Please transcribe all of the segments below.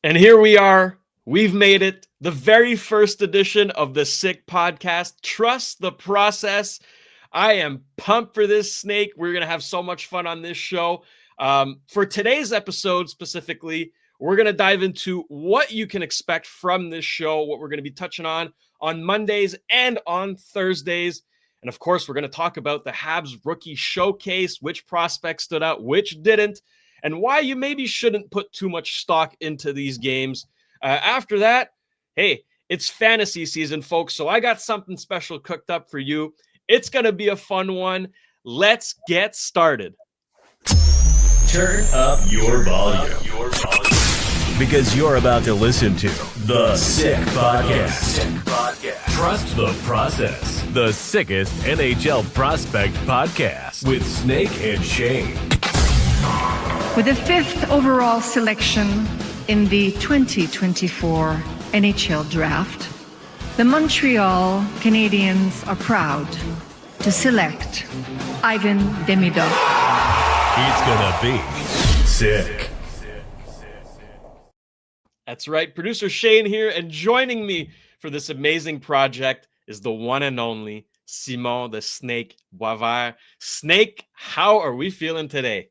And here we are. We've made it. The very first edition of the Sick Podcast. Trust the process. I am pumped for this, Snake. We're going to have so much fun on this show. For today's episode specifically, we're going to dive into what you can expect from this show, what we're going to be touching on Mondays and on Thursdays. And of course, we're going to talk about the Habs rookie showcase, which prospects stood out, which didn't, and why you maybe shouldn't put too much stock into these games. After that, hey, it's fantasy season, folks. So I got something special cooked up for you. It's going to be a fun one. Let's get started. Turn up your volume. Because you're about to listen to The Sick Podcast. Trust the process. The sickest NHL prospect podcast with Snake and Shayne. With the 5th overall selection in the 2024 NHL Draft, the Montreal Canadiens are proud to select Ivan Demidov. It's gonna be sick. That's right. Producer Shayne here, and joining me for this amazing project is the one and only Simon the Snake Boisvert. Snake, how are we feeling today?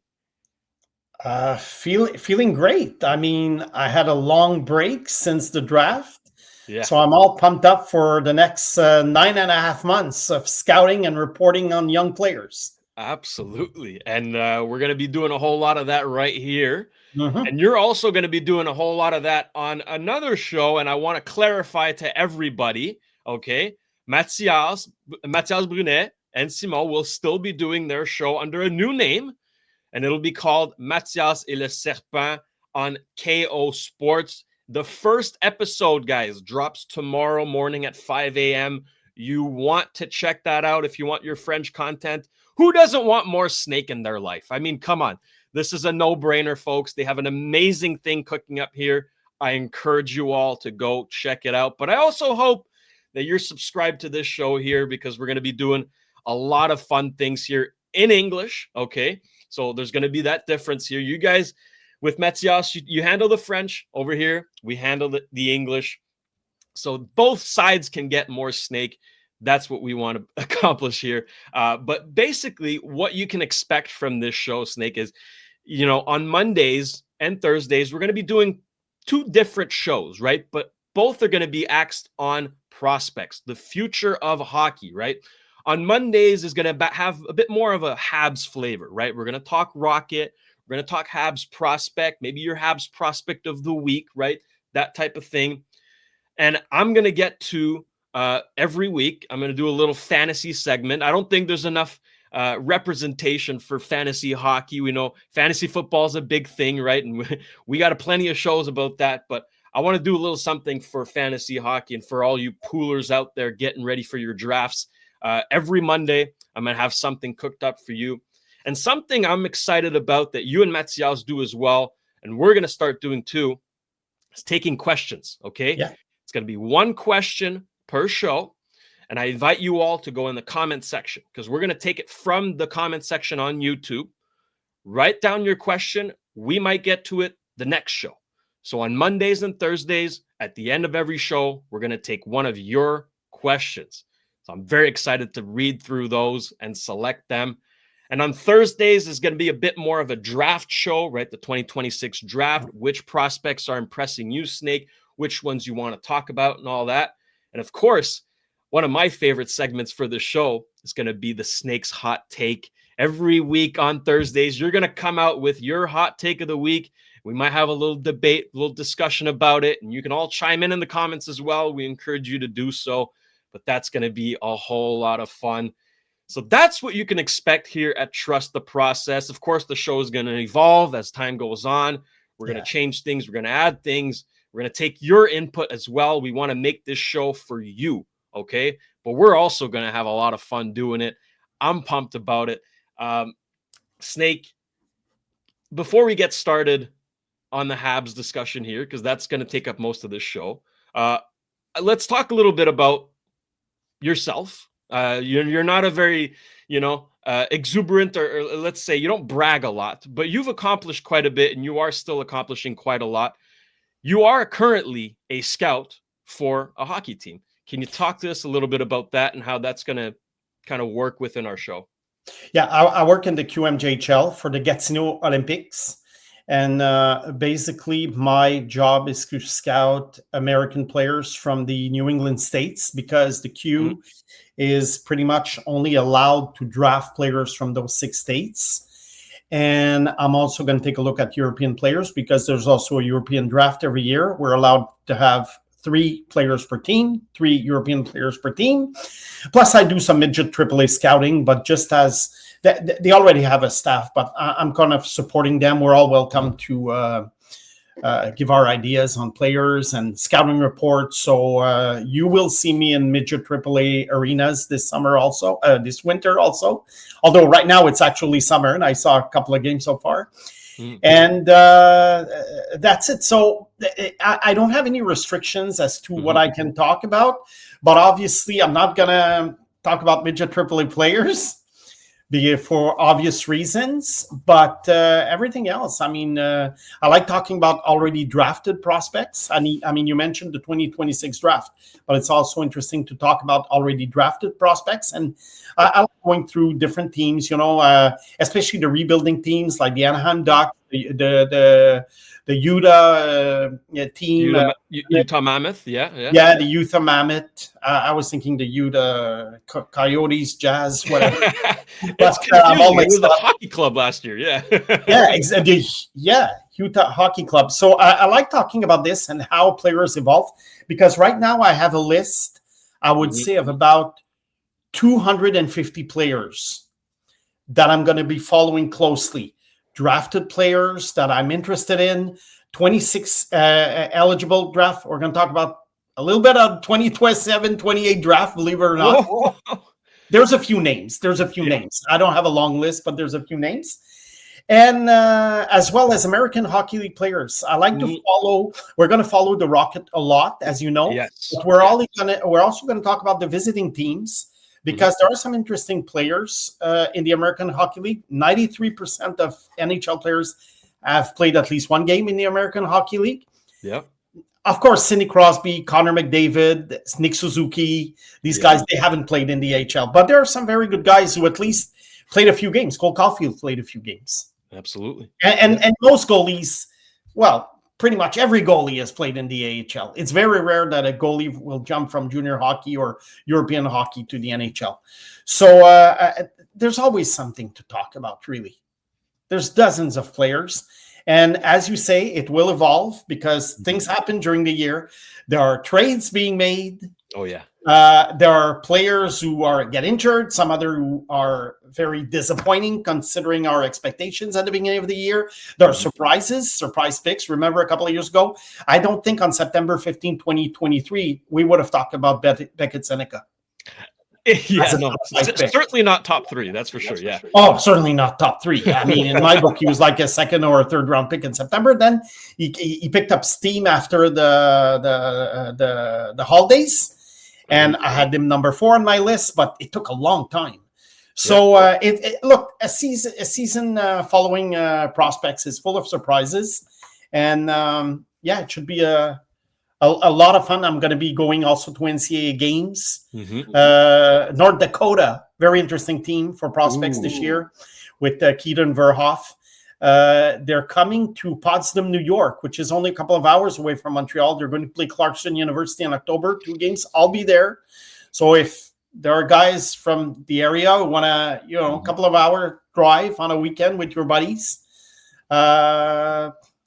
Feeling great. I mean, I had a long break since the draft. Yeah. So I'm all pumped up for the next 9.5 months of scouting and reporting on young players. Absolutely. And we're going to be doing a whole lot of that right here. Mm-hmm. And you're also going to be doing a whole lot of that on another show. And I want to clarify to everybody, okay, Mathias Brunet and Simon will still be doing their show under a new name. And it'll be called Mathias et le Serpent on KO Sports. The first episode, guys, drops tomorrow morning at 5 a.m. You want to check that out if you want your French content. Who doesn't want more Snake in their life? I mean, come on. This is a no-brainer, folks. They have an amazing thing cooking up here. I encourage you all to go check it out. But I also hope that you're subscribed to this show here because we're going to be doing a lot of fun things here in English, okay? So there's going to be that difference here. You guys, with Mathias, you handle the French over here. We handle the English. So both sides can get more Snake. That's what we want to accomplish here. But basically, what you can expect from this show, Snake, is, you know, on Mondays and Thursdays, we're going to be doing two different shows, right? But both are going to be axed on prospects, the future of hockey, right? On Mondays is going to have a bit more of a Habs flavor, right? We're going to talk Rocket. We're going to talk Habs prospect, maybe your Habs prospect of the week, right? That type of thing. And I'm going to get to every week, I'm going to do a little fantasy segment. I don't think there's enough representation for fantasy hockey. We know fantasy football is a big thing, right? And we got plenty of shows about that. But I want to do a little something for fantasy hockey and for all you poolers out there getting ready for your drafts. Every Monday, I'm going to have something cooked up for you. And something I'm excited about that you and Mathias do as well, and we're going to start doing too, is taking questions, okay? Yeah. It's going to be one question per show. And I invite you all to go in the comment section because we're going to take it from the comment section on YouTube. Write down your question. We might get to it the next show. So on Mondays and Thursdays, at the end of every show, we're going to take one of your questions. So I'm very excited to read through those and select them. And on Thursdays is going to be a bit more of a draft show, right? The 2026 draft, which prospects are impressing you, Snake, which ones you want to talk about and all that. And of course, one of my favorite segments for the show is going to be the Snake's Hot Take. Every week on Thursdays, you're going to come out with your hot take of the week. We might have a little debate, a little discussion about it, and you can all chime in the comments as well. We encourage you to do so, but that's going to be a whole lot of fun. So that's what you can expect here at Trust the Process. Of course, the show is going to evolve as time goes on. We're going to change things. We're going to add things. We're going to take your input as well. We want to make this show for you, okay? But we're also going to have a lot of fun doing it. I'm pumped about it. Snake, before we get started on the Habs discussion here, because that's going to take up most of this show, let's talk a little bit about yourself. You're not a very, exuberant or let's say you don't brag a lot, but you've accomplished quite a bit and you are still accomplishing quite a lot. you are currently a scout for a hockey team. Can you talk to us a little bit about that and how that's going to kind of work within our show? Yeah, I work in the QMJHL for the Gatineau Olympics. And basically, my job is to scout American players from the New England states, because the Q is pretty much only allowed to draft players from those 6 states. And I'm also going to take a look at European players, because there's also a European draft every year. We're allowed to have 3 players per team, 3 European players per team. Plus, I do some midget AAA scouting, but just as they already have a staff, but I'm kind of supporting them. We're all welcome to give our ideas on players and scouting reports. So you will see me in midget AAA arenas this summer also, this winter also. Although right now it's actually summer, and I saw a couple of games so far. And that's it. So I don't have any restrictions as to what I can talk about, but obviously I'm not going to talk about midget AAA players for obvious reasons, but everything else, I mean, I like talking about already drafted prospects. I mean, you mentioned the 2026 draft, but it's also interesting to talk about already drafted prospects. And I like going through different teams, especially the rebuilding teams like the Anaheim Ducks, the Utah team. Utah Mammoth, yeah. Yeah, the Utah Mammoth. I was thinking the Utah Coyotes, Jazz, whatever. It's confusing. It was the hockey club last year, yeah. Utah Hockey Club. So I like talking about this and how players evolve, because right now I have a list, I would say, of about 250 players that I'm going to be following closely. Drafted players that I'm interested in, 26 eligible draft. We're going to talk about a little bit of 2027, 28 draft, believe it or not. Whoa. There's a few names. Names. I don't have a long list, but there's a few names. And as well as American Hockey League players. I like to follow. We're going to follow the Rocket a lot, as you know. Yes. But we're also going to talk about the visiting teams, because there are some interesting players in the American Hockey League. 93% of NHL players have played at least one game in the American Hockey League. Yeah. Of course, Sidney Crosby, Connor McDavid, Nick Suzuki, these guys, they haven't played in the AHL. But there are some very good guys who at least played a few games. Cole Caulfield played a few games. Absolutely. And most goalies, well, pretty much every goalie has played in the AHL. It's very rare that a goalie will jump from junior hockey or European hockey to the NHL. So there's always something to talk about, really. There's dozens of players. And as you say, it will evolve because things happen during the year. There are trades being made. Oh, yeah. There are players who get injured, some other who are very disappointing considering our expectations at the beginning of the year. There are surprise picks. Remember a couple of years ago, I don't think on September 15, 2023, we would have talked about Beckett Seneca. Yeah, no, certainly not top 3. That's for sure. Yeah. Oh, certainly not top 3. I mean, in my book, he was like a second or a third round pick in September. Then he picked up steam after the holidays, and I had him number 4 on my list, but it took a long time. So look, a season following prospects is full of surprises, and it should be a lot of fun. I'm going to be going also to NCAA games. North Dakota, very interesting team for prospects this year with Keaton Verhoff. They're coming to Potsdam, New York, which is only a couple of hours away from Montreal. They're going to play Clarkson University in October, 2 games. I'll be there. So if there are guys from the area who want to, a couple of hour drive on a weekend with your buddies,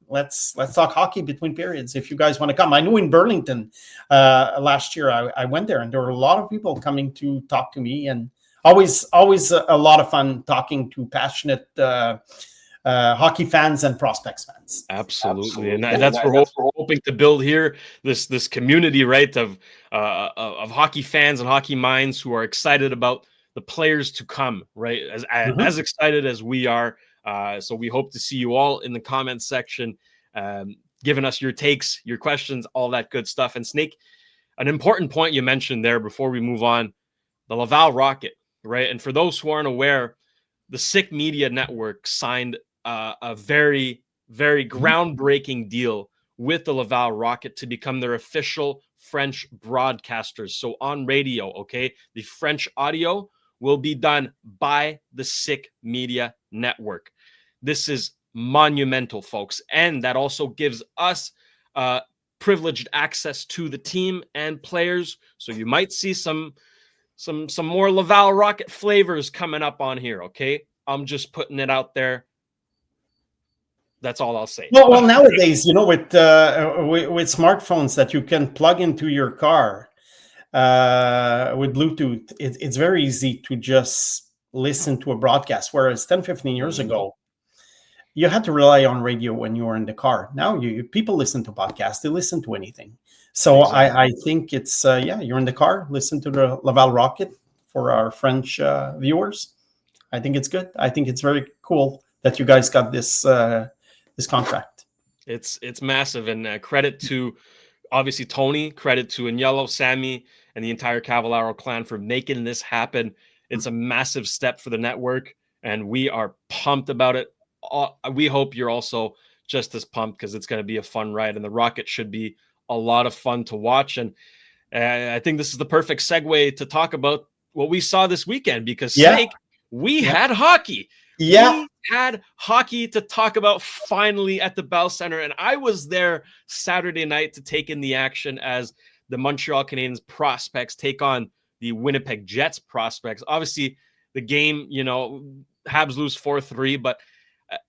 let's talk hockey between periods if you guys want to come. I knew in Burlington last year I went there, and there were a lot of people coming to talk to me, and always a lot of fun talking to passionate hockey fans and prospects fans. Absolutely. And that's what we're hoping to build here, this community, right, of hockey fans and hockey minds who are excited about the players to come, right, as excited as we are. So we hope to see you all in the comments section, giving us your takes, your questions, all that good stuff. And Snake, an important point you mentioned there before we move on, the Laval Rocket, right? And for those who aren't aware, the SICK Media Network signed a very, very groundbreaking deal with the Laval Rocket to become their official French broadcasters. So on radio, okay, the French audio will be done by the SICK Media Network. This is monumental, folks. And that also gives us privileged access to the team and players. So you might see some more Laval Rocket flavors coming up on here, okay? I'm just putting it out there. That's all I'll say. Well, nowadays, with smartphones that you can plug into your car with Bluetooth, it's very easy to just listen to a broadcast. Whereas 10, 15 years ago, you had to rely on radio when you were in the car. Now people listen to podcasts. They listen to anything. So exactly. I think it's, you're in the car, listen to the Laval Rocket for our French viewers. I think it's good. I think it's very cool that you guys got this contract. It's massive, and credit to obviously Tony, credit to Agnello, Sammy, and the entire Cavallaro clan for making this happen. It's a massive step for the network, and we are pumped about it. We hope you're also just as pumped, because it's going to be a fun ride, and the Rocket should be a lot of fun to watch. And I think this is the perfect segue to talk about what we saw this weekend, because Snake, we had hockey. Yeah. We had hockey to talk about finally at the Bell Center, and I was there Saturday night to take in the action as the Montreal Canadiens prospects take on the Winnipeg Jets prospects. Obviously, the game, Habs lose 4-3, but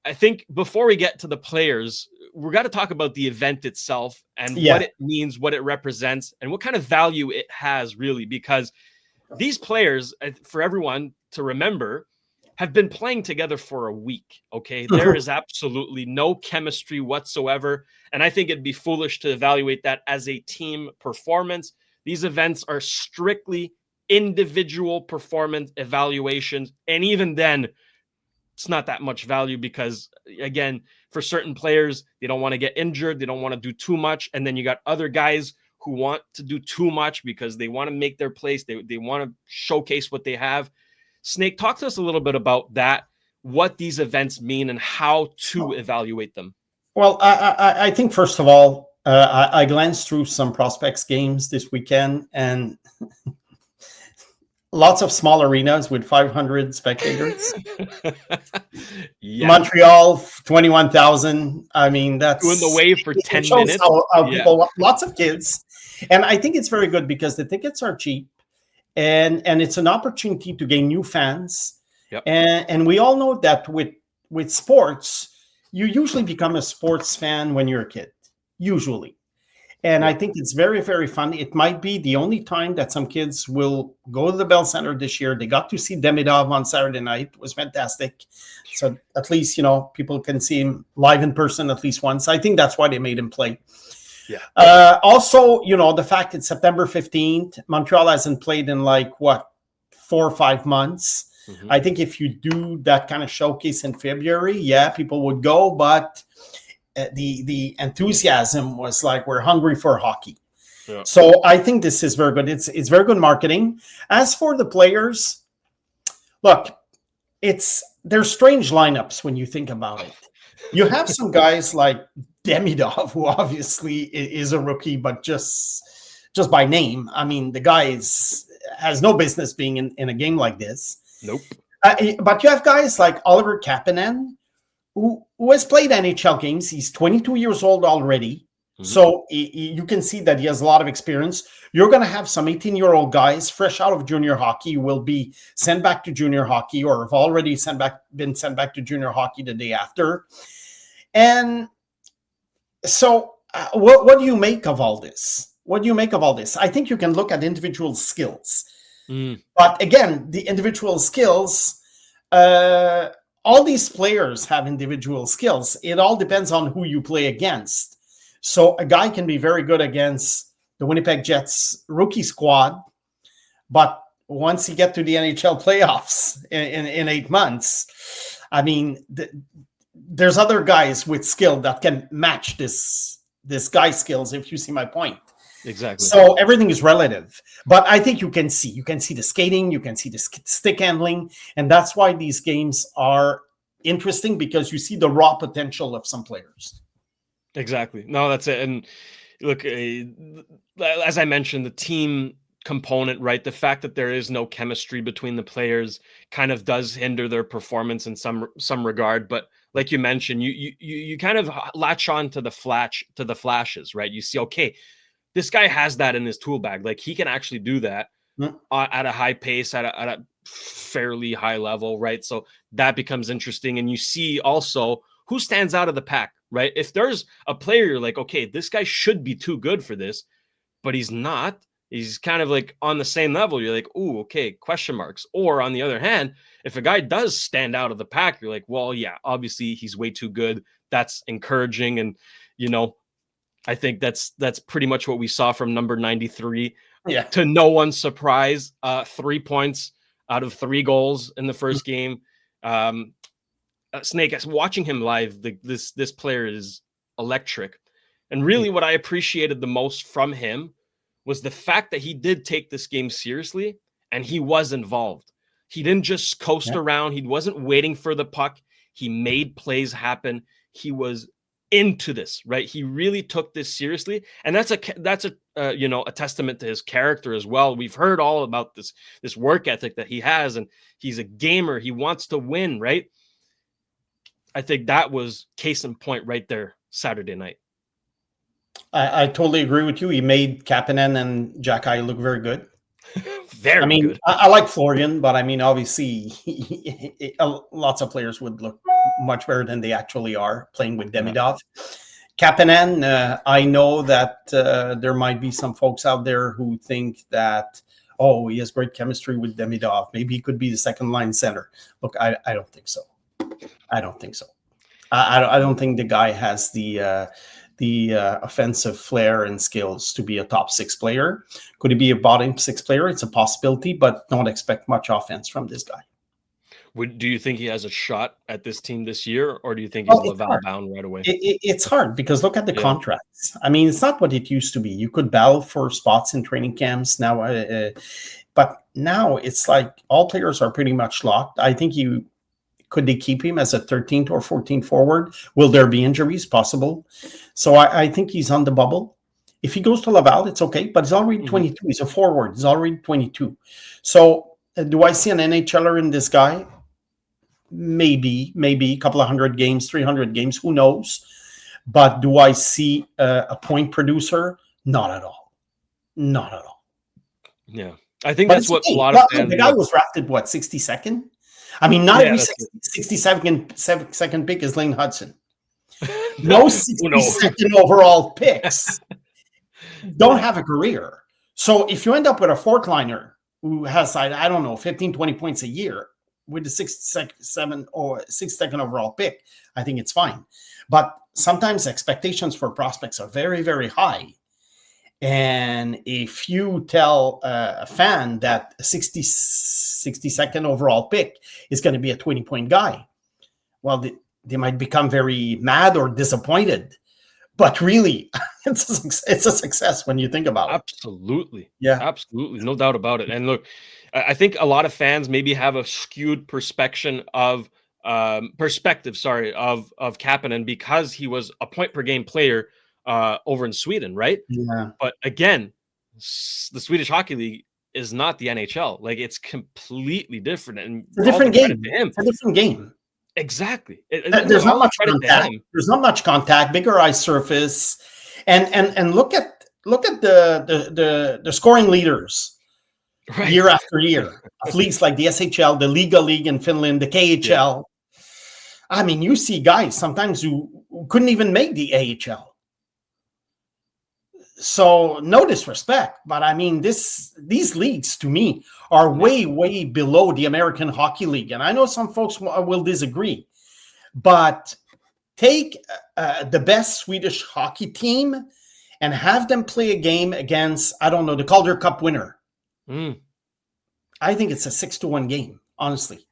I think before we get to the players, we've got to talk about the event itself and what it means, what it represents, and what kind of value it has, really, because these players, for everyone to remember, have been playing together for a week, okay? There is absolutely no chemistry whatsoever, and I think it'd be foolish to evaluate that as a team performance. These events are strictly individual performance evaluations, and even then, it's not that much value because, again, for certain players, they don't want to get injured, they don't want to do too much, and then you got other guys who want to do too much because they want to make their place, they want to showcase what they have. Snake, talk to us a little bit about that, what these events mean and how to evaluate them. Well, I think, first of all, I glanced through some prospects games this weekend, and lots of small arenas with 500 spectators. Montreal, 21,000. I mean, that's doing the wave for 10 minutes. How people, lots of kids. And I think it's very good because the tickets are cheap. And it's an opportunity to gain new fans. Yep. And we all know that with sports, you usually become a sports fan when you're a kid, usually. And I think it's very, very fun. It might be the only time that some kids will go to the Bell Center this year. They got to see Demidov on Saturday night. It was fantastic. So at least, people can see him live in person at least once. I think that's why they made him play. Yeah. Also, the fact it's September 15th, Montreal hasn't played in 4 or 5 months. Mm-hmm. I think if you do that kind of showcase in February, people would go, but the enthusiasm was like, we're hungry for hockey. Yeah. So I think this is very good. It's very good marketing. As for the players, look, there's strange lineups when you think about it. You have some guys like Demidov, who obviously is a rookie, but just by name. I mean, the guy has no business being in a game like this. Nope. But you have guys like Oliver Kapanen, who has played NHL games. He's 22 years old already. Mm-hmm. So you can see that he has a lot of experience. You're going to have some 18-year-old guys fresh out of junior hockey who will be sent back to junior hockey or have already been sent back to junior hockey the day after. And so what do you make of all this? What do you make of all this? I think you can look at individual skills. But again, the individual skills, all these players have individual skills. It all depends on who you play against. So a guy can be very good against the Winnipeg Jets rookie squad, but once you get to the NHL playoffs in 8 months, I mean, there's other guys with skill that can match this guy's skills, if you see my point. Exactly. So everything is relative, but I think you can see the skating, you can see the stick handling, and that's why these games are interesting, because you see the raw potential of some players. Exactly. No, that's it. And look, as I mentioned, the team component, right? The fact that there is no chemistry between the players kind of does hinder their performance in some regard. But like you mentioned, you kind of latch on to the flashes, right? You see, okay, this guy has that in his tool bag. Like he can actually do that at a high pace, at a fairly high level, right? So that becomes interesting. And you see also who stands out of the pack, right? If there's a player you're like, okay, this guy should be too good for this, but he's not. He's kind of like on the same level. You're like, ooh, okay, question marks. Or on the other hand, if a guy does stand out of the pack, you're like, well, yeah, obviously he's way too good. That's encouraging. And, I think that's pretty much what we saw from number 93. Yeah. To no one's surprise, 3 points out of 3 goals in the first game. Snake, watching him live, this player is electric. And really what I appreciated the most from him was the fact that he did take this game seriously and he was involved. He didn't just coast around. He wasn't waiting for the puck. He made plays happen. He was into this, right? He really took this seriously, and that's a testament to his character as well. We've heard all about this work ethic that he has, and he's a gamer. He wants to win, right? I think that was case in point right there Saturday night. I totally agree with you. He made Kapanen and Jack-I look very good. Very good. I like Florian, but I mean, obviously, lots of players would look much better than they actually are playing with Demidov. Kapanen, I know that there might be some folks out there who think that, oh, he has great chemistry with Demidov. Maybe he could be the second line center. Look, I don't think so. I don't think so. I don't think the guy has the offensive flair and skills to be a top 6 player. Could he be a bottom 6 player? It's a possibility, but don't expect much offense from this guy. Do you think he has a shot at this team this year, or do you think he's Laval bound right away? It's hard because look at the contracts. I mean, it's not what it used to be. You could battle for spots in training camps now, but now it's like all players are pretty much locked. I think could they keep him as a 13th or 14th forward? Will there be injuries? Possible. So I think he's on the bubble. If he goes to Laval, it's okay, but he's already 22. He's a forward. He's already 22. So do I see an NHLer in this guy? Maybe a couple of 100 games, 300 games, who knows? But do I see a point producer? Not at all. Not at all. Yeah. I think that's what a lot of fans... The guy was drafted, 62nd? I mean, not every 62nd pick is Lane Hudson. No 62nd overall picks don't have a career. So if you end up with a fourth liner who has, I don't know, 15, 20 points a year with the 6th second overall pick, I think it's fine. But sometimes expectations for prospects are very, very high. And if you tell a fan that a 62nd overall pick is going to be a 20-point guy, well, they might become very mad or disappointed. But really, it's a success when you think about it. Absolutely. Yeah. Absolutely. No doubt about it. And look, I think a lot of fans maybe have a skewed perspective of Kapanen because he was a point per game player over in Sweden, right? Yeah. But again, the Swedish Hockey League is not the NHL. Like, it's completely different. And it's a different game. It's a different game. Exactly. There's not much contact. There's not much contact. Bigger ice surface, and look at the scoring leaders year after year of leagues like the SHL, the Liga League in Finland, the KHL. Yeah. I mean, you see guys sometimes who couldn't even make the AHL. So no disrespect, but I mean, these leagues to me are way, way below the American Hockey League. And I know some folks will disagree, but take the best Swedish hockey team and have them play a game against, I don't know, the Calder Cup winner. I think it's a 6-1 game, honestly.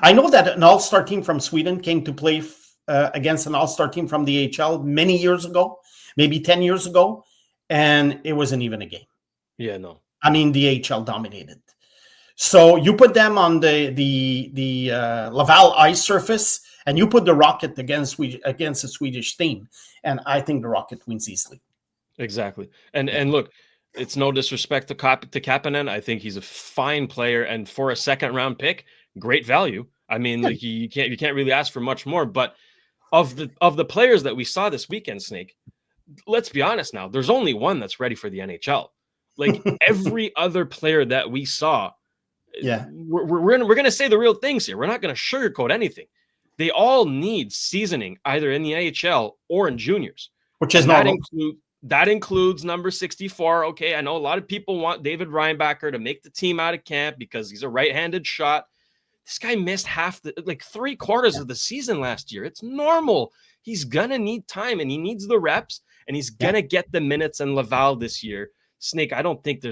I know that an all-star team from Sweden came to play against an all-star team from the AHL many years ago, maybe 10 years ago. And it wasn't even a game. Yeah, no. I mean, the AHL dominated. So you put them on the Laval ice surface And you put the Rocket against a Swedish team, and I think the Rocket wins easily. Exactly. And look, it's no disrespect to Kapanen. I think he's a fine player, and for a second round pick, great value. I mean, like, you can't really ask for much more. But of the players that we saw this weekend, Snake, let's be honest now, there's only one that's ready for the NHL. Like, every other player that we saw, we're going to say the real things here. We're not going to sugarcoat anything. They all need seasoning, either in the NHL or in juniors. Which is normal. That includes number 64. Okay, I know a lot of people want David Reinbacher to make the team out of camp because he's a right-handed shot. This guy missed three-quarters of the season last year. It's normal. He's going to need time, and he needs the reps, and he's going to get the minutes in Laval this year. Snake, I don't think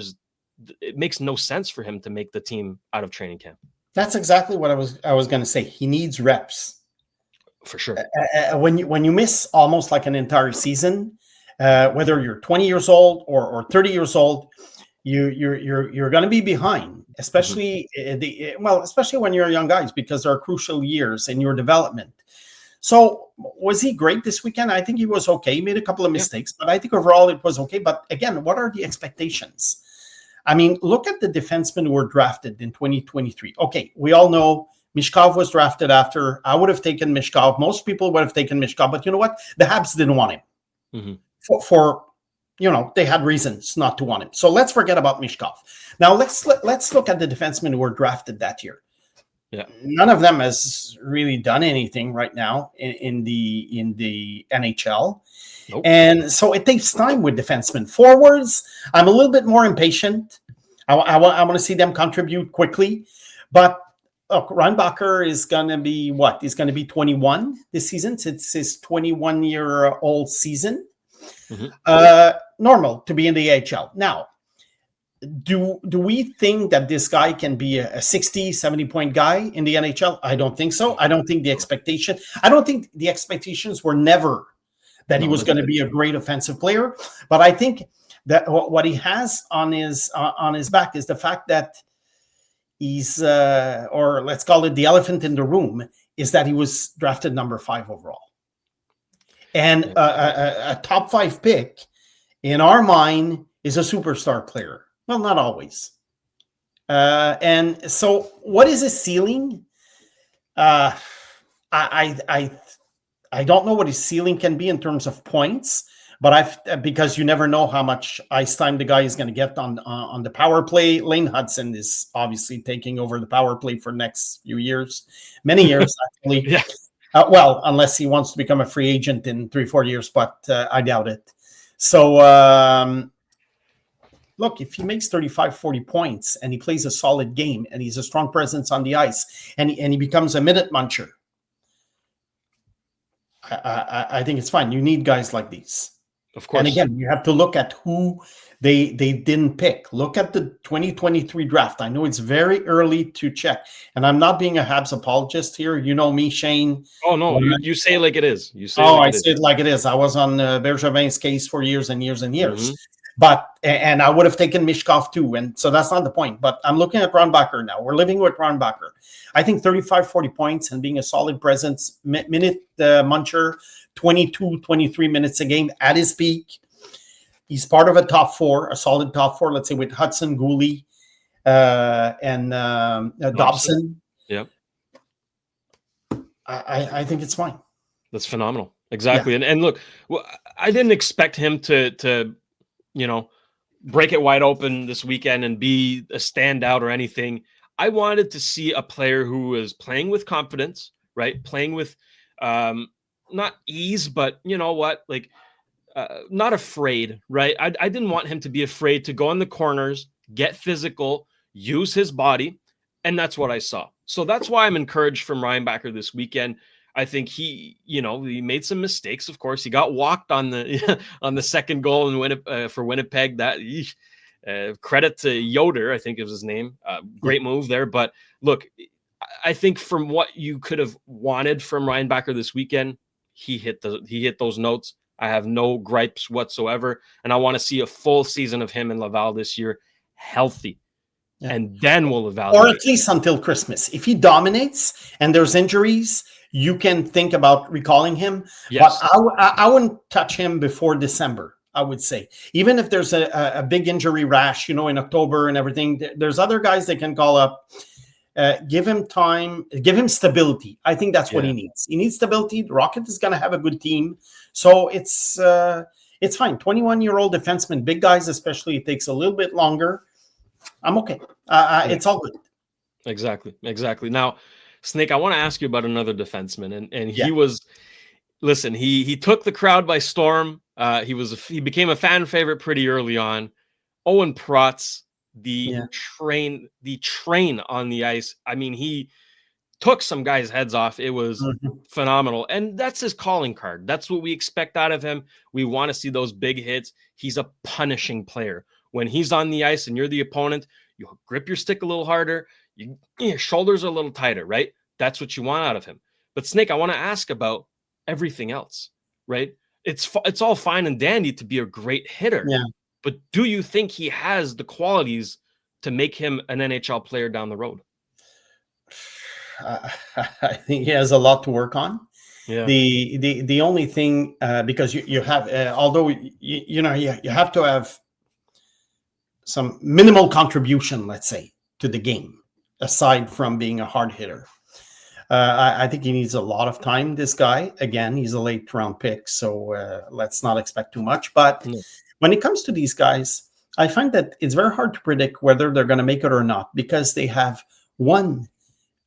it makes no sense for him to make the team out of training camp. That's exactly what I was going to say. He needs reps. For sure. When you miss almost like an entire season, whether you're 20 years old or 30 years old, you're going to be behind, especially especially when you're young guys, because there are crucial years in your development. So was he great this weekend? I think he was okay. He made a couple of mistakes, but I think overall it was okay. But again, what are the expectations? I mean, look at the defensemen who were drafted in 2023. Okay, we all know Mishkov was drafted after. I would have taken Mishkov. Most people would have taken Mishkov, but you know what? The Habs didn't want him. For they had reasons not to want him. So let's forget about Mishkov. Now let's look at the defensemen who were drafted that year. Yeah, none of them has really done anything right now in the NHL. Nope. And so it takes time with defensemen. Forwards, I'm a little bit more impatient. I want to see them contribute quickly. But look, Reinbacher is going to be what? He's going to be 21 this season. It's his 21-year-old season. Normal to be in the AHL. Now, do we think that this guy can be a 60, 70-point guy in the NHL? I don't think so. I don't think the expectations were never that he was going to be a great offensive player. But I think that what he has on his back is the fact that he's, or let's call it the elephant in the room, is that he was drafted number 5 overall. And a top 5 pick, in our mind, is a superstar player. Well, not always. And so what is his ceiling? I don't know what his ceiling can be in terms of points, but because you never know how much ice time the guy is going to get on the power play. Lane Hudson is obviously taking over the power play for the next few years, many years actually. Yeah. Well, unless he wants to become a free agent in 3-4 years, but I doubt it. So look, if he makes 35, 40 points and he plays a solid game and he's a strong presence on the ice and he becomes a minute muncher, I think it's fine. You need guys like these. Of course. And again, you have to look at who they didn't pick. Look at the 2023 draft. I know it's very early to check, and I'm not being a Habs apologist here. You know me, Shayne. Oh no, you say it like it is. I say it like it is. I was on Bergevin's case for years and years and years. But and I would have taken Mishkov too, and so that's not the point. But I'm looking at Reinbacher now. We're living with Reinbacher. I think 35, 40 points and being a solid presence, minute muncher, 22, 23 minutes a game at his peak. He's part of a top 4, a solid top 4, let's say with Hudson, Gooley, and Dobson. Yep. I think it's fine. That's phenomenal. Exactly. Yeah. And look, I didn't expect him to break it wide open this weekend and be a standout or anything. I wanted to see a player who was playing with confidence, right? Playing with not ease, but you know what, not afraid, right? I didn't want him to be afraid to go in the corners, get physical, use his body, and that's what I saw. So that's why I'm encouraged from Reinbacher this weekend. I think he made some mistakes. Of course, he got walked on the on the second goal for Winnipeg. That credit to Yoder, I think is his name. Great move there. But look, I think from what you could have wanted from Reinbacher this weekend, he hit those notes. I have no gripes whatsoever, and I want to see a full season of him in Laval this year, healthy. Yeah. And then we'll evaluate. Or at least until Christmas. If he dominates and there's injuries, you can think about recalling him. Yes. But I wouldn't touch him before December, I would say. Even if there's a big injury rash, in October and everything, there's other guys they can call up. Give him time, give him stability. I think that's what he needs. He needs stability. The Rocket is going to have a good team. So it's fine. 21-year-old defenseman, big guys especially, it takes a little bit longer. I'm okay. It's all good. Exactly. Now, Snake, I want to ask you about another defenseman, and he was, listen, he took the crowd by storm. He became a fan favorite pretty early on. Owen Protz, the train on the ice. I mean, he took some guys' heads off. It was phenomenal. And that's his calling card. That's what we expect out of him. We want to see those big hits. He's a punishing player. When he's on the ice and you're the opponent, you grip your stick a little harder. Your shoulders are a little tighter, right? That's what you want out of him. But Snake, I want to ask about everything else, right? It's all fine and dandy to be a great hitter. Yeah. But do you think he has the qualities to make him an NHL player down the road? I think he has a lot to work on. Yeah. The only thing, because you have, although you have to have some minimal contribution, let's say, to the game, aside from being a hard hitter. I think he needs a lot of time. This guy, again, he's a late round pick, so let's not expect too much. But when it comes to these guys, I find that it's very hard to predict whether they're going to make it or not, because they have one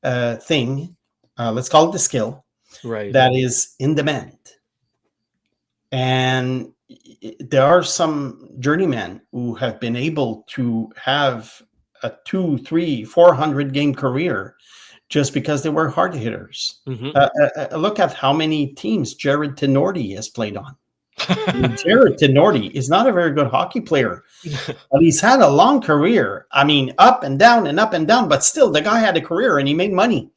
thing, let's call it the skill, right, that is in demand. And there are some journeymen who have been able to have a 200, 300, 400 game career just because they were hard hitters. Look at how many teams Jared Tenorti has played on. Jared Tenorti is not a very good hockey player, but he's had a long career. I mean, up and down and up and down, but still, the guy had a career and he made money.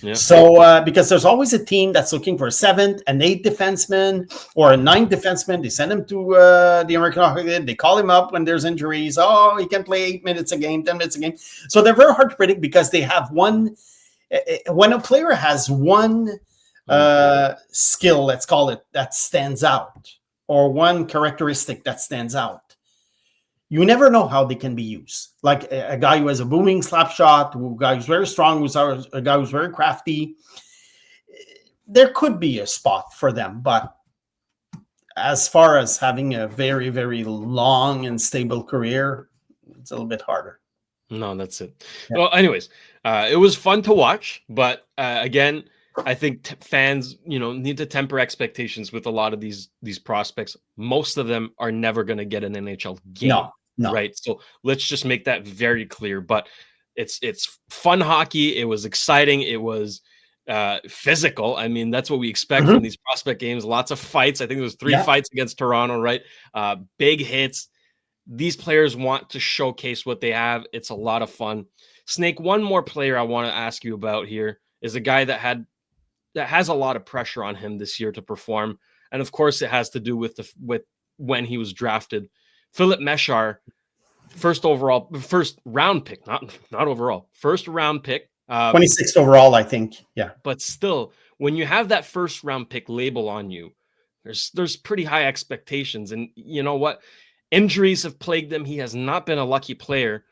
Yeah. So, because there's always a team that's looking for a 7th, an 8th defenseman, or a 9th defenseman. They send him to the American Hockey League. They call him up when there's injuries. Oh, he can play 8 minutes a game, 10 minutes a game. So they're very hard to predict because they have one. When a player has one skill, let's call it, that stands out, or one characteristic that stands out, you never know how they can be used. Like a guy who has a booming slap shot, a guy who's very strong, a guy who's very crafty. There could be a spot for them, but as far as having a very, very long and stable career, it's a little bit harder. No, that's it. Yeah. Well, anyways, it was fun to watch, but again, I think fans, need to temper expectations with a lot of these prospects. Most of them are never going to get an NHL game, no. Right? So let's just make that very clear. But it's fun hockey. It was exciting. It was physical. I mean, that's what we expect from these prospect games. Lots of fights. I think there was 3 fights against Toronto, right? Big hits. These players want to showcase what they have. It's a lot of fun. Snake, one more player I want to ask you about here is a guy that has a lot of pressure on him this year to perform. And of course, it has to do with when he was drafted. Philip Meshar, first round pick, not overall, first round pick. 26th overall, I think. Yeah. But still, when you have that first round pick label on you, there's pretty high expectations. And you know what? Injuries have plagued him. He has not been a lucky player.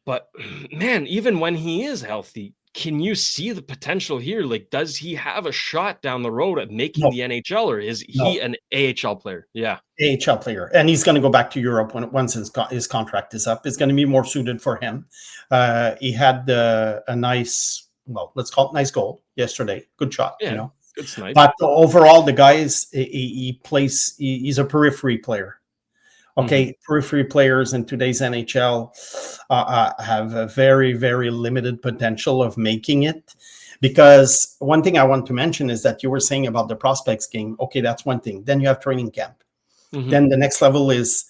But man, even when he is healthy, can you see the potential here? Like, does he have a shot down the road at making the NHL, or is he an AHL player? Yeah. AHL player. And he's going to go back to Europe once his contract is up. It's going to be more suited for him. He had a nice, let's call it nice goal yesterday. Good shot, It's nice. But overall, the guy he's a periphery player. Okay, periphery players in today's NHL have a very, very limited potential of making it. Because one thing I want to mention is that you were saying about the prospects game. Okay, that's one thing. Then you have training camp. Then the next level is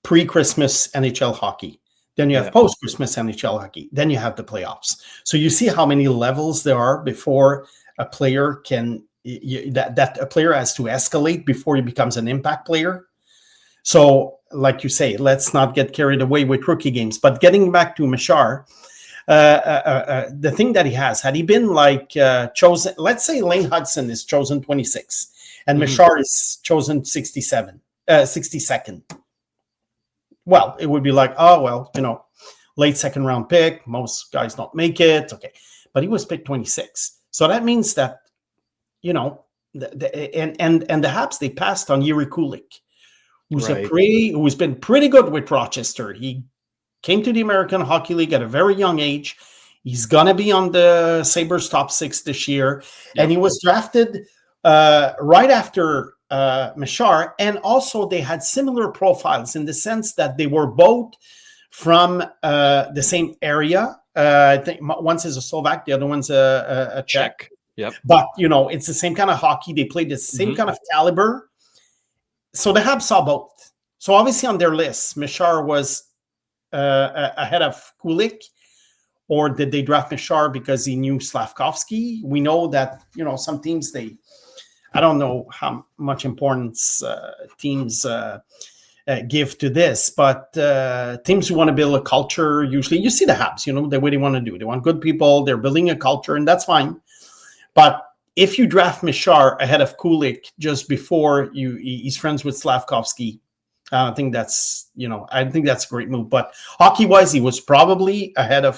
pre-Christmas NHL hockey. Then you have post-Christmas NHL hockey. Then you have the playoffs. So you see how many levels there are before a player that a player has to escalate before he becomes an impact player. So, like you say, let's not get carried away with rookie games. But getting back to Meshar, the thing that he has, had he been like chosen, let's say Lane Hudson is chosen 26 and Machar is chosen 62nd. Well, it would be like, oh, well, late second round pick. Most guys don't make it. Okay. But he was picked 26. So that means that, and the Habs, they passed on Yuri Kulik, who's been pretty good with Rochester. He came to the American Hockey League at a very young age. He's going to be on the Sabres top 6 this year. Yep. And he was drafted right after Machar. And also they had similar profiles in the sense that they were both from the same area. I think one is a Slovak, the other one's a Czech. Yep. But, it's the same kind of hockey. They played the same kind of caliber. So the Habs saw both. So obviously on their list, Machar was ahead of Kulik, or did they draft Machar because he knew Slavkovsky? We know that, some teams, I don't know how much importance teams give to this, but teams who want to build a culture, usually you see the Habs, the way they want to do. They want good people. They're building a culture, and that's fine. But if you draft Machar ahead of Kulik just before he's friends with Slavkovsky, I think that's a great move. But hockey-wise, he was probably ahead of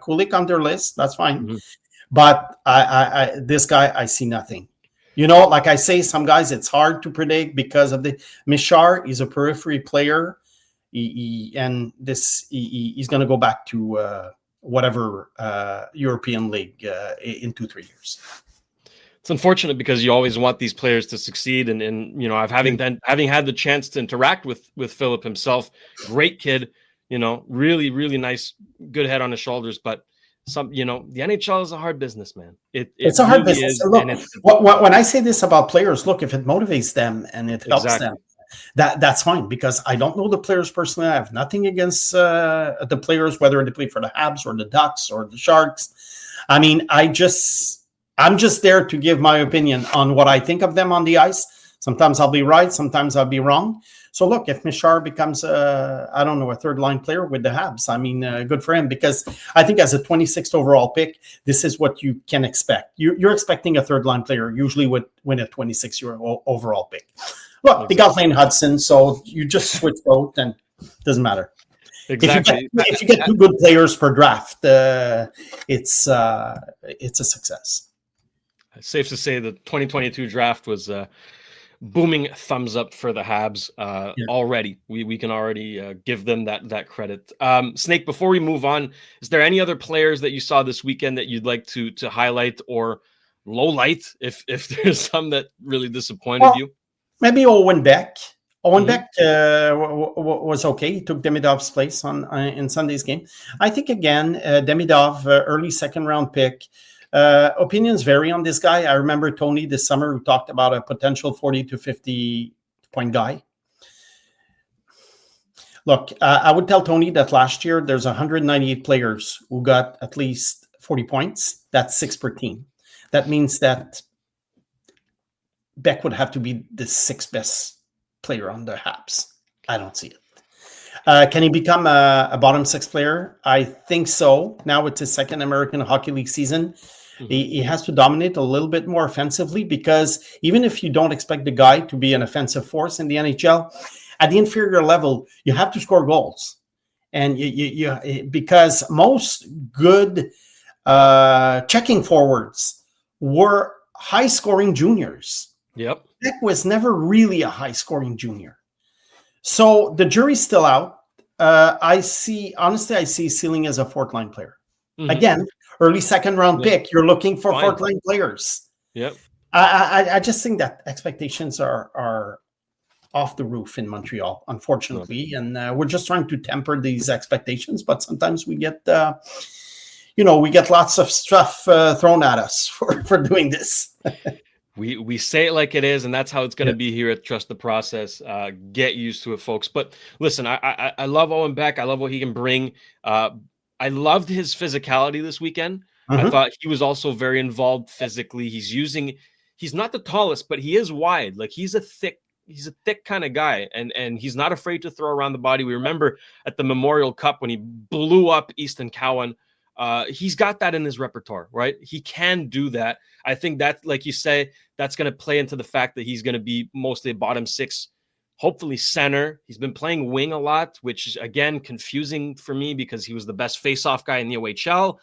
Kulik on their list. That's fine. But this guy, I see nothing. Like I say, some guys, it's hard to predict because of the Machar. He's a periphery player. He's going to go back to whatever European league in 2-3 years. It's unfortunate because you always want these players to succeed, and I've having had the chance to interact with Philip himself, great kid, really, really nice, good head on his shoulders. But the NHL is a hard business, man. It's a hard business. Look, when I say this about players, look, if it motivates them and it helps them, that's fine, because I don't know the players personally. I have nothing against the players, whether they play for the Habs or the Ducks or the Sharks. I mean, I'm just there to give my opinion on what I think of them on the ice. Sometimes I'll be right. Sometimes I'll be wrong. So look, if Machar becomes a third line player with the Habs, I mean, good for him, because I think as a 26th overall pick, this is what you can expect. You're expecting a third line player usually would win a 26th overall pick. Look, they got Lane Hudson, so you just switch both and it doesn't matter. Exactly. If you get 2 good players per draft, it's a success. It's safe to say the 2022 draft was booming thumbs up for the Habs already. We can already give them that credit. Snake, before we move on, is there any other players that you saw this weekend that you'd like to highlight or low light if there's some that really disappointed you? Maybe Owen Beck. Beck was okay. He took Demidov's place in Sunday's game. I think, again, Demidov, early second-round pick. Opinions vary on this guy. I remember Tony this summer who talked about a potential 40 to 50 point guy. Look, I would tell Tony that last year there's 198 players who got at least 40 points. That's 6 per team. That means that Beck would have to be the 6th best player on the Habs. I don't see it. Can he become a bottom 6 player? I think so. Now it's his second American Hockey League season. He has to dominate a little bit more offensively, because even if you don't expect the guy to be an offensive force in the NHL, at the inferior level, you have to score goals. And because most good checking forwards were high-scoring juniors. Yep. Beck was never really a high-scoring junior. So the jury's still out. I see ceiling as a 4th-line player. Again, early second-round pick. You're looking for 4th-line players. Yep. I just think that expectations are off the roof in Montreal, unfortunately, and we're just trying to temper these expectations. But sometimes we get, lots of stuff thrown at us for doing this. We say it like it is, and that's how it's going to be here at Trust the Process. Get used to it, folks. But listen, I love Owen Beck. I love what he can bring. I loved his physicality this weekend. I thought he was also very involved physically. He's not the tallest, but he is wide. Like he's a thick kind of guy, and he's not afraid to throw around the body. We remember at the Memorial Cup when he blew up Easton Cowan. He's got that in his repertoire, right? He can do that. I think that, like you say, that's going to play into the fact that he's going to be mostly a bottom six, hopefully center. He's been playing wing a lot, which is, again, confusing for me because he was the best face-off guy in the OHL.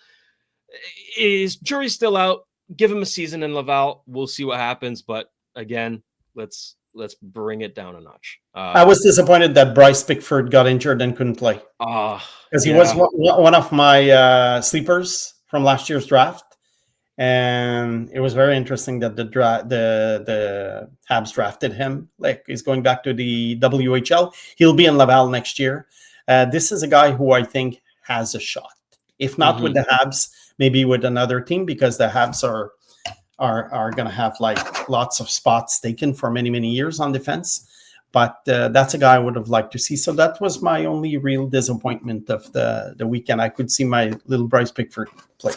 Jury's still out. Give him a season in Laval. We'll see what happens. But again, let's bring it down a notch. I was disappointed that Bryce Pickford got injured and couldn't play. Because he was one of my sleepers from last year's draft. And it was very interesting that the Habs drafted him. Like, he's going back to the WHL. He'll be in Laval next year. This is a guy who I think has a shot. If not with the Habs, maybe with another team, because the Habs are going to have like lots of spots taken for many, many years on defense. But that's a guy I would have liked to see. So that was my only real disappointment of the weekend. I could see my little Bryce Pickford play.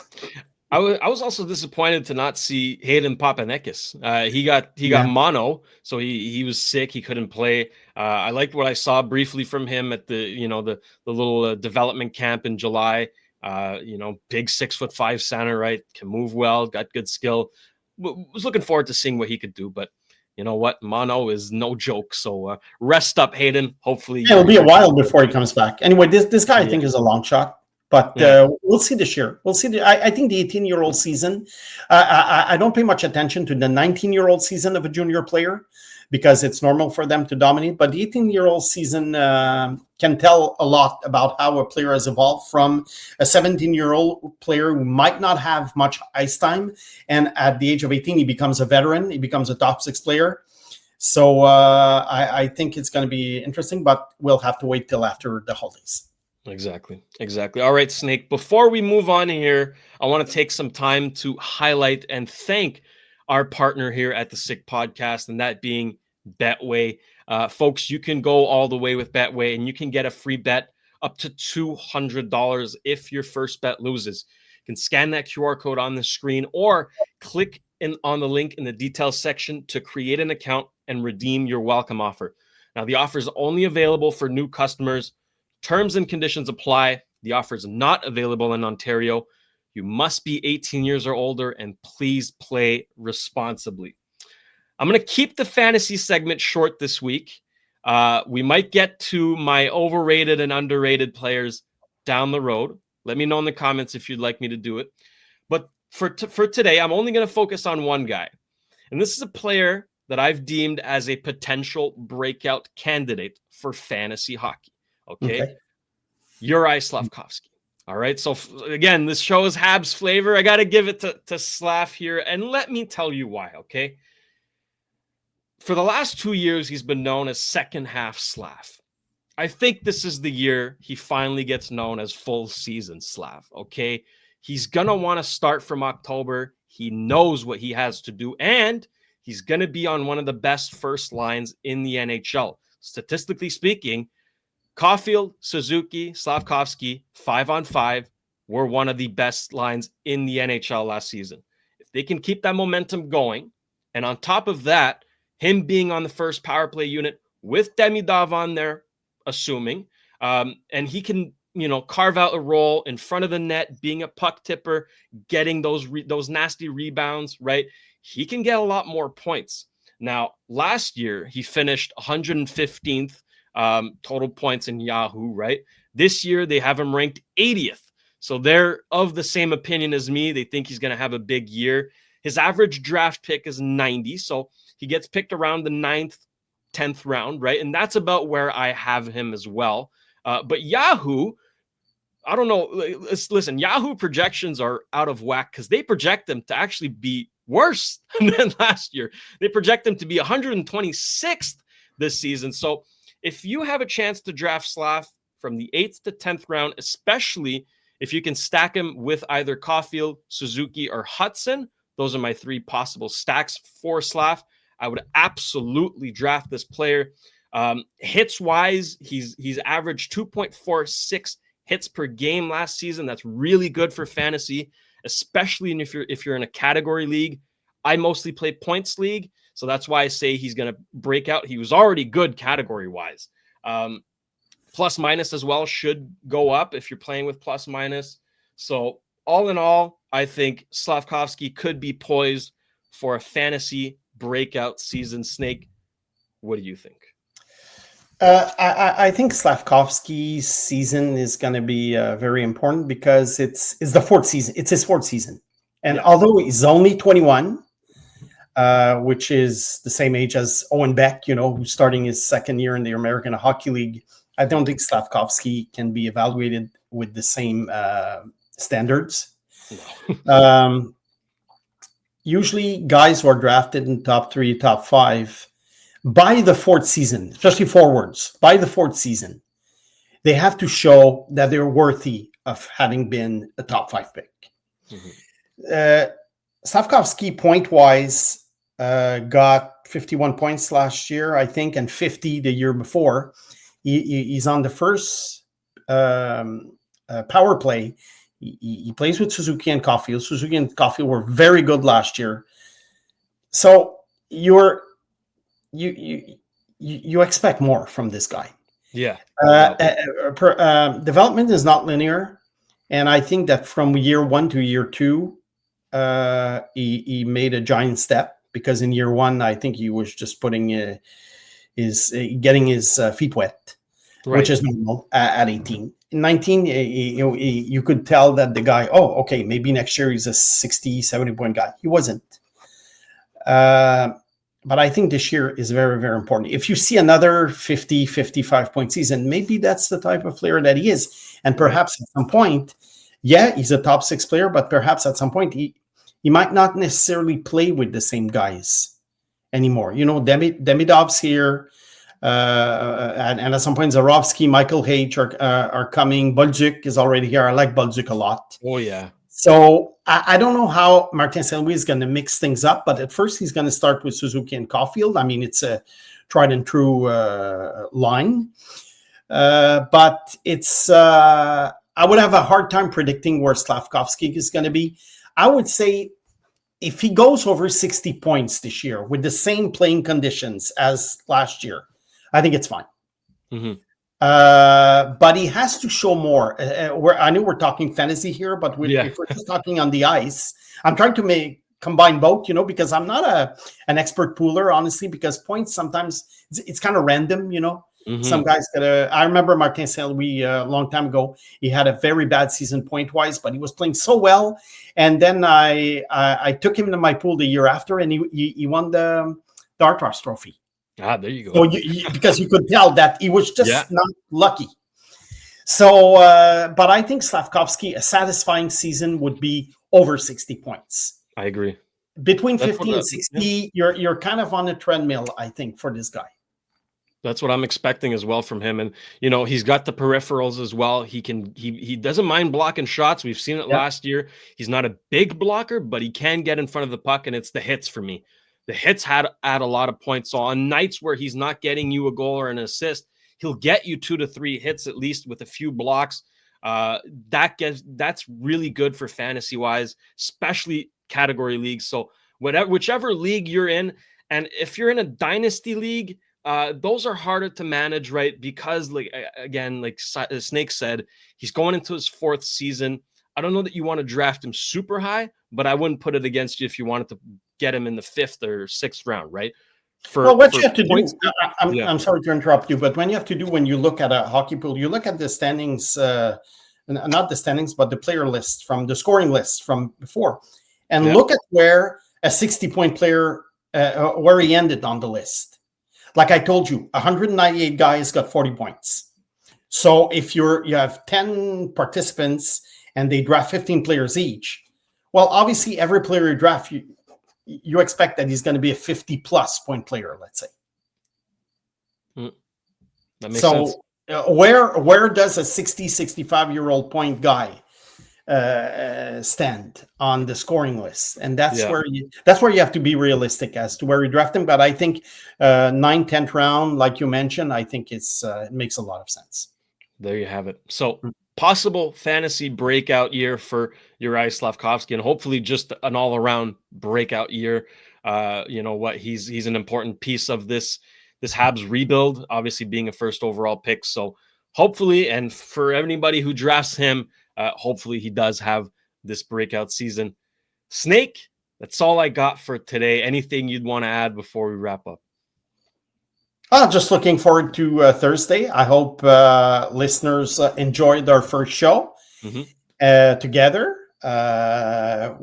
I was also disappointed to not see Hayden Papanekis. He got mono, so he was sick. He couldn't play. I liked what I saw briefly from him at the little development camp in July. Big 6'5" center, right? Can move well, got good skill. Was looking forward to seeing what he could do, but you know what? Mono is no joke. So rest up, Hayden. Hopefully, it'll be a while before he comes back. Anyway, this guy I think is a long shot, but we'll see this year. We'll see. I think the 18-year-old season. I don't pay much attention to the 19-year-old season of a junior player, because it's normal for them to dominate. But the 18-year-old season can tell a lot about how a player has evolved from a 17-year-old player who might not have much ice time. And at the age of 18, he becomes a veteran. He becomes a top six player. So I think it's going to be interesting, but we'll have to wait till after the holidays. Exactly. All right, Snake. Before we move on here, I want to take some time to highlight and thank our partner here at the Sick Podcast, and that being Betway. Folks, you can go all the way with Betway, and you can get a free bet up to $200 if your first bet loses. You can scan that QR code on the screen or click on the link in the details section to create an account and redeem your welcome offer. Now, the offer is only available for new customers. Terms and conditions apply. The offer is not available in Ontario. You must be 18 years or older, and please play responsibly. I'm going to keep the fantasy segment short this week. We might get to my overrated and underrated players down the road. Let me know in the comments if you'd like me to do it. But for today, I'm only going to focus on one guy. And this is a player that I've deemed as a potential breakout candidate for fantasy hockey. Okay. Juraj Slafkovský. All right. So again, this show is Habs flavor. I got to give it to Slav here. And let me tell you why. Okay. For the last 2 years, he's been known as second half Slav. I think this is the year he finally gets known as full season Slav. Okay. He's going to want to start from October. He knows what he has to do. And he's going to be on one of the best first lines in the NHL. Statistically speaking, Caulfield, Suzuki, Slafkovský, 5-on-5 were one of the best lines in the NHL last season. If they can keep that momentum going, and on top of that, him being on the first power play unit with Demidov on there, assuming, and he can, carve out a role in front of the net, being a puck tipper, getting those nasty rebounds, right? He can get a lot more points. Now, last year, he finished 115th total points in Yahoo, right? This year, they have him ranked 80th. So they're of the same opinion as me. They think he's going to have a big year. His average draft pick is 90. So he gets picked around the 9th, 10th round, right? And that's about where I have him as well. But Yahoo, I don't know. Listen, Yahoo projections are out of whack because they project them to actually be worse than last year. They project them to be 126th this season. So if you have a chance to draft Slav from the 8th to 10th round, especially if you can stack him with either Caulfield, Suzuki, or Hudson, those are my 3 possible stacks for Slav. I would absolutely draft this player. Hits-wise, he's averaged 2.46 hits per game last season. That's really good for fantasy, especially if you're in a category league. I mostly play points league, so that's why I say he's going to break out. He was already good category-wise. Plus minus as well should go up if you're playing with plus minus. So all in all, I think Slavkovsky could be poised for a fantasy breakout season. Snake, what do you think? I think Slavkovsky's season is going to be very important because it's the fourth season. It's his fourth season. And although he's only 21, which is the same age as Owen Beck, who's starting his second year in the American Hockey League, I don't think Slavkovsky can be evaluated with the same standards. No. Usually guys who are drafted in top 3, top 5, by the fourth season, especially forwards, by the fourth season, they have to show that they're worthy of having been a top 5 pick. Mm-hmm. Slavkovsky, point-wise, got 51 points last year, I think, and 50 the year before. He's on the first power play. He plays with Suzuki and Caulfield. Suzuki and Caulfield were very good last year. So you expect more from this guy. Yeah. Development is not linear, and I think that from year 1 to year 2, he made a giant step, because in year 1, I think he was just putting getting his feet wet, right, which is normal at 18. In 19, you could tell that the guy, okay, maybe next year he's a 60, 70-point guy. He wasn't. But I think this year is very, very important. If you see another 50, 55-point season, maybe that's the type of player that he is. And perhaps at some point, he's a top 6 player, but perhaps at some point he might not necessarily play with the same guys anymore. Demidov's here, and at some point Zarovsky, Michael H are coming. Bolduc is already here. I like Bolduc a lot. Oh, yeah. So I don't know how Martin St. Louis is going to mix things up, but at first he's going to start with Suzuki and Caulfield. I mean, it's a tried and true line. But it's I would have a hard time predicting where Slavkovsky is going to be. I would say if he goes over 60 points this year with the same playing conditions as last year, I think it's fine. Mm-hmm. But he has to show more. I know we're talking fantasy here, but if we're just talking on the ice, I'm trying to combine both, because I'm not an expert pooler, honestly, because points sometimes it's kind of random, Mm-hmm. Some guys I remember Martin St. Louis a long time ago. He had a very bad season point-wise, but he was playing so well. And then I took him into my pool the year after, and he won the Artros Trophy. Ah, there you go. So because you could tell that he was just not lucky. So, but I think Slavkovsky, a satisfying season would be over 60 points. I agree. Between 50 and 60, you're kind of on a treadmill, I think, for this guy. That's what I'm expecting as well from him. And, he's got the peripherals as well. He doesn't mind blocking shots. We've seen it last year. He's not a big blocker, but he can get in front of the puck, and it's the hits for me. The hits add a lot of points. So on nights where he's not getting you a goal or an assist, he'll get you 2 to 3 hits at least with a few blocks. That's really good for fantasy wise, especially category leagues. So whichever league you're in, and if you're in a dynasty league, those are harder to manage, right? Because like Snake said, he's going into his 4th season. I don't know that you want to draft him super high, but I wouldn't put it against you if you wanted to get him in the 5th or 6th round, right? What you have to do, I'm sorry to interrupt you, but when you look at a hockey pool, you look at the standings, not the standings, but the player list from the scoring list from before, and look at where a 60-point player, where he ended on the list. Like I told you, 198 guys got 40 points. So if you have 10 participants and they draft 15 players each, well, obviously every player you draft, you expect that he's going to be a 50-plus point player, let's say. That makes sense. Where does a 60, 65-year-old point guy stand on the scoring list? And that's where you have to be realistic as to where you draft him. But I think 9th, 10th round, like you mentioned, I think it makes a lot of sense. There you have it. So possible fantasy breakout year for Uri Slavkovsky, and hopefully just an all-around breakout year. He's an important piece of this Habs rebuild, obviously being a first overall pick. So hopefully, and for anybody who drafts him, hopefully he does have this breakout season. Snake, that's all I got for today. Anything you'd want to add before we wrap up? Just looking forward to Thursday. I hope listeners enjoyed our first show together. I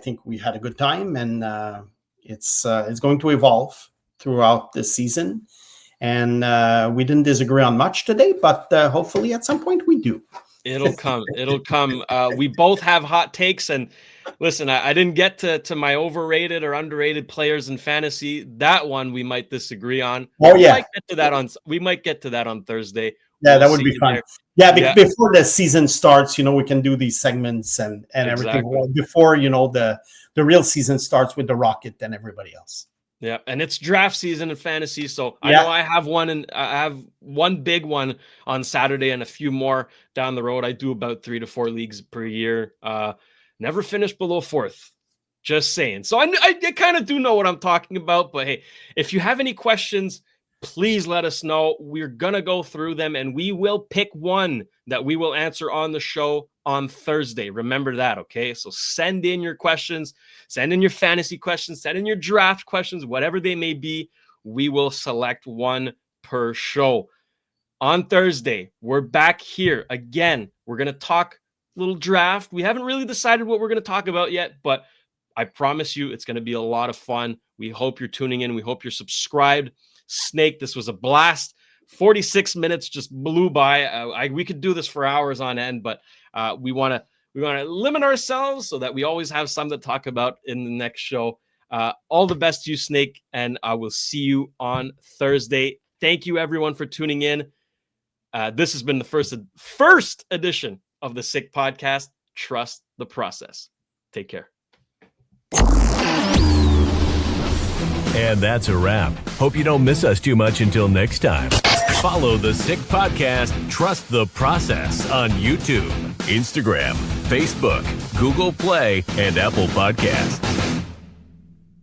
think we had a good time, and it's going to evolve throughout this season. And we didn't disagree on much today, but hopefully at some point we do. It'll come. It'll come. We both have hot takes, and listen, I didn't get to my overrated or underrated players in fantasy. That one we might disagree on. Oh, we might get to that on Thursday. Yeah, that would be fun. Yeah, before the season starts, we can do these segments and everything before, the real season starts with the Rocket and everybody else. Yeah, and it's draft season in fantasy, so I know I have one big one on Saturday and a few more down the road. I do about 3 to 4 leagues per year. Never finished below 4th. Just saying. So I kind of do know what I'm talking about, but hey, if you have any questions, please let us know. We're going to go through them, and we will pick one that we will answer on the show on Thursday. Remember that, okay? So send in your questions, send in your fantasy questions, send in your draft questions, whatever they may be. We will select one per show. On Thursday, we're back here again. We're going to talk a little draft. We haven't really decided what we're going to talk about yet, but I promise you it's going to be a lot of fun. We hope you're tuning in. We hope you're subscribed. Snake, this was a blast. 46 minutes just blew by. We could do this for hours on end, but we want to limit ourselves so that we always have something to talk about in the next show. All the best to you, Snake, and I will see you on Thursday. Thank you, everyone, for tuning in. This has been the first edition of the Sick Podcast. Trust the process. Take care. And that's a wrap. Hope you don't miss us too much until next time. Follow the Sick Podcast, Trust the Process on YouTube, Instagram, Facebook, Google Play, and Apple Podcasts.